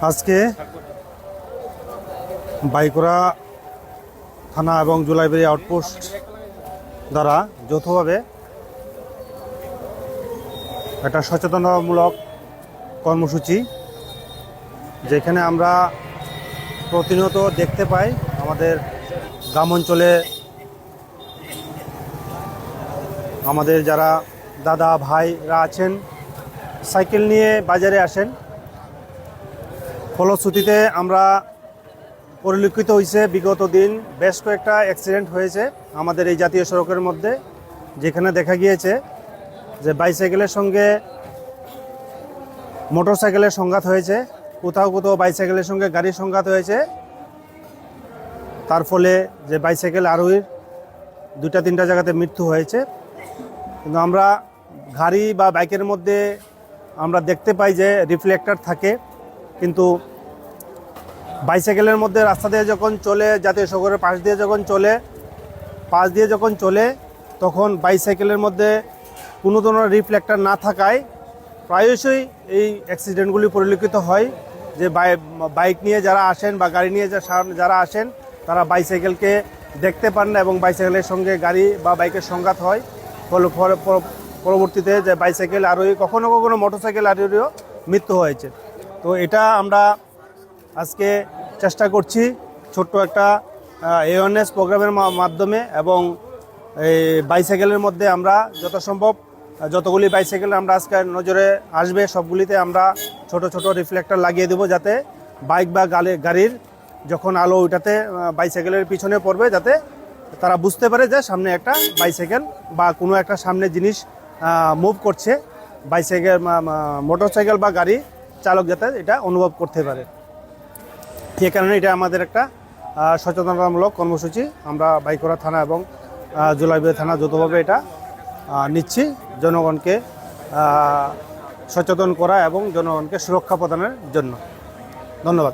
আজকে বাইকরা থানা এবং জুলাইবাড়ি আউটপোস্ট দ্বারা যৌথভাবে একটা সচেতনতামূলক কর্মসূচি, যেখানে আমরা প্রতিনিয়ত দেখতে পাই আমাদের গ্রাম অঞ্চলে আমাদের যারা দাদা ভাইরা আছেন সাইকেল নিয়ে বাজারে আসেন। ফলশ্রুতিতে আমরা পরিলক্ষিত হয়েছে বিগত দিন বেশ কয়েকটা অ্যাক্সিডেন্ট হয়েছে আমাদের এই জাতীয় সড়কের মধ্যে, যেখানে দেখা গিয়েছে যে বাইসাইকেলের সঙ্গে মোটরসাইকেলের সংঘাত হয়েছে, কোথাও কোথাও বাইসাইকেলের সঙ্গে গাড়ির সংঘাত হয়েছে। তার ফলে যে বাইসাইকেল আরোহীর 2-3টা জায়গাতে মৃত্যু হয়েছে। কিন্তু আমরা গাড়ি বা বাইকের মধ্যে আমরা দেখতে পাই যে রিফ্লেক্টর থাকে, কিন্তু বাইসাইকেলের মধ্যে রাস্তা দিয়ে যখন চলে, জাতীয় সড়কের পাশ দিয়ে যখন চলে তখন বাইসাইকেলের মধ্যে কোনো ধরনের রিফ্লেক্টর না থাকায় প্রায়শই এই অ্যাক্সিডেন্টগুলি পরিলক্ষিত হয়। যে বাইক নিয়ে যারা আসেন বা গাড়ি নিয়ে যারা আসেন তারা বাইসাইকেলকে দেখতে পান না এবং বাইসাইকেলের সঙ্গে গাড়ি বা বাইকের সংঘাত হয়। পরবর্তীতে যে বাইসাইকেল আরোহী, কখনো কখনো মোটরসাইকেল আরোহীরও মৃত্যু হয়েছে। তো এটা আমরা আজকে চেষ্টা করছি ছোট্ট একটা অ্যাওয়ারনেস প্রোগ্রামের মাধ্যমে, এবং এই বাইসাইকেলের মধ্যে আমরা যথাসম্ভব যতগুলি বাইসাইকেল আমরা আজকে নজরে আসবে সবগুলিতে আমরা ছোট ছোট রিফ্লেক্টর লাগিয়ে দেবো, যাতে বাইক বা গাড়ির যখন আলো ওইটাতে বাইসাইকেলের পিছনে পড়বে যাতে তারা বুঝতে পারে যে সামনে একটা বাইসাইকেল বা কোনো একটা সামনে জিনিস মুভ করছে, বাইসাইকেল মোটরসাইকেল বা গাড়ি চালক যাতে এটা অনুভব করতে পারে। সে কারণে এটা আমাদের একটা সচেতনতামূলক কর্মসূচি। আমরা বাইকরা থানা এবং জুলাইবাড়ি থানা যৌথভাবে এটা নিচ্ছি, জনগণকে সচেতন করা এবং জনগণকে সুরক্ষা প্রদানের জন্য। ধন্যবাদ।